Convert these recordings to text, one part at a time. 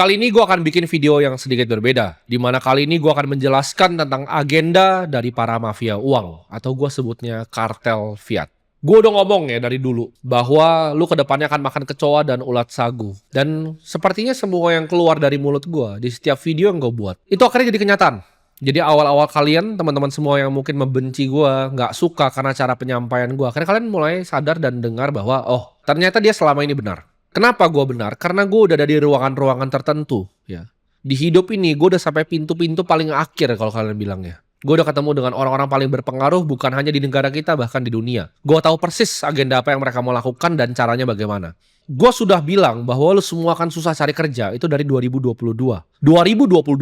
Kali ini gue akan bikin video yang sedikit berbeda, di mana kali ini gue akan menjelaskan tentang agenda dari para mafia uang, atau gue sebutnya kartel fiat. Gue udah ngomong ya dari dulu, bahwa lu kedepannya akan makan kecoa dan ulat sagu. Dan sepertinya semua yang keluar dari mulut gue, di setiap video yang gue buat, itu akhirnya jadi kenyataan. Jadi awal-awal kalian, teman-teman semua yang mungkin membenci gue, nggak suka karena cara penyampaian gue, akhirnya kalian mulai sadar dan dengar bahwa, oh, ternyata dia selama ini benar. Kenapa gue benar? Karena gue udah ada di ruangan-ruangan tertentu, ya. Di hidup ini gue udah sampai pintu-pintu paling akhir kalau kalian bilang ya. Gue udah ketemu dengan orang-orang paling berpengaruh bukan hanya di negara kita, bahkan di dunia. Gue tahu persis agenda apa yang mereka mau lakukan dan caranya bagaimana. Gue sudah bilang bahwa lu semua akan susah cari kerja itu dari 2022. 2022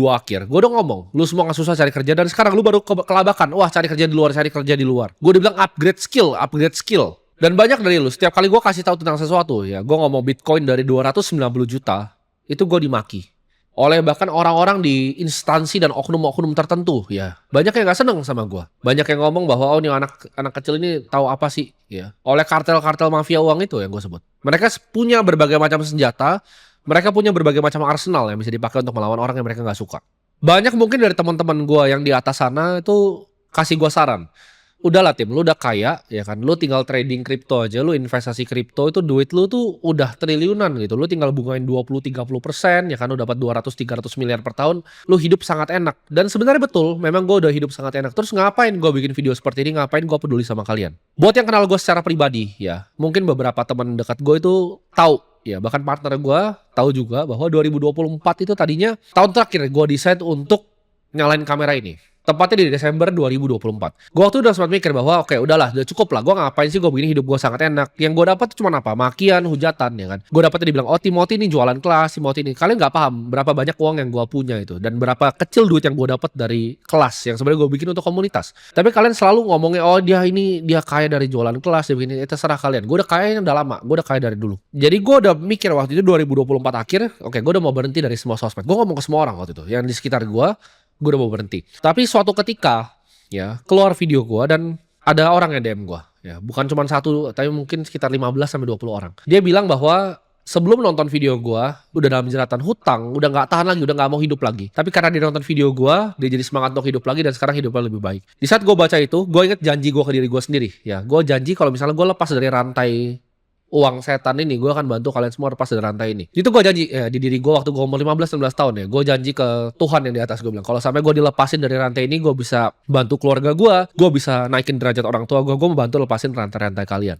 akhir, gue udah ngomong, lu semua akan susah cari kerja dan sekarang lu baru kelabakan. Wah, cari kerja di luar, cari kerja di luar. Gue udah bilang upgrade skill, upgrade skill. Dan banyak dari lu, setiap kali gue kasih tahu tentang sesuatu ya, gue ngomong Bitcoin dari 290 juta, itu gue dimaki. Oleh bahkan orang-orang di instansi dan oknum-oknum tertentu ya. Banyak yang gak seneng sama gue. Banyak yang ngomong bahwa oh ini anak kecil ini tahu apa sih ya. Oleh kartel-kartel mafia uang itu yang gue sebut. Mereka punya berbagai macam senjata, mereka punya berbagai macam arsenal yang bisa dipakai untuk melawan orang yang mereka gak suka. Banyak mungkin dari teman-teman gue yang di atas sana itu kasih gue saran. Udahlah Tim, lu udah kaya ya kan, lu tinggal trading kripto aja, lu investasi kripto itu duit lu tuh udah triliunan gitu, lu tinggal bungain 20-30% ya kan, lu dapat 200-300 miliar per tahun, lu hidup sangat enak. Dan sebenarnya betul, memang gue udah hidup sangat enak. Terus ngapain gue bikin video seperti ini, ngapain gue peduli sama kalian? Buat yang kenal gue secara pribadi ya, mungkin beberapa teman dekat gue itu tahu ya, bahkan partner gue tahu juga bahwa 2024 itu tadinya tahun terakhir gue decide untuk nyalain kamera ini. Tepatnya di Desember 2024. Gue waktu udah sempat mikir bahwa oke, udahlah, udah cukup lah. Gue ngapain sih gue begini, hidup gue sangat enak. Yang gue dapat cuma apa? Makian, hujatan ya kan. Gue dapetnya dibilang, oh Timothy ini jualan kelas, Timothy ini. Kalian nggak paham berapa banyak uang yang gue punya itu dan berapa kecil duit yang gue dapat dari kelas yang sebenarnya gue bikin untuk komunitas. Tapi kalian selalu ngomongnya, oh dia kaya dari jualan kelas, dia begini. Itu terserah kalian. Gue udah kaya udah lama. Gue udah kaya dari dulu. Jadi gue udah mikir waktu itu 2024 akhir, oke, gue udah mau berhenti dari semua sosmed. Gue ngomong ke semua orang waktu itu yang di sekitar gue udah mau berhenti. Tapi suatu ketika ya keluar video gue dan ada orang yang DM gue ya, bukan cuma satu tapi mungkin sekitar 15-20 orang. Dia bilang bahwa sebelum nonton video gue udah dalam jeratan hutang, udah gak tahan lagi, udah gak mau hidup lagi. Tapi karena dia nonton video gue, dia jadi semangat untuk hidup lagi dan sekarang hidupnya lebih baik. Di saat gue baca itu, gue inget janji gue ke diri gue sendiri ya. Gue janji kalau misalnya gue lepas dari rantai uang setan ini, gue akan bantu kalian semua lepas dari rantai ini. Itu gue janji ya, di diri gue waktu gue umur 15-16 tahun ya. Gue janji ke Tuhan yang di atas, gue bilang kalau sampai gue dilepasin dari rantai ini, gue bisa bantu keluarga gue bisa naikin derajat orang tua gue mau bantu lepasin rantai-rantai kalian.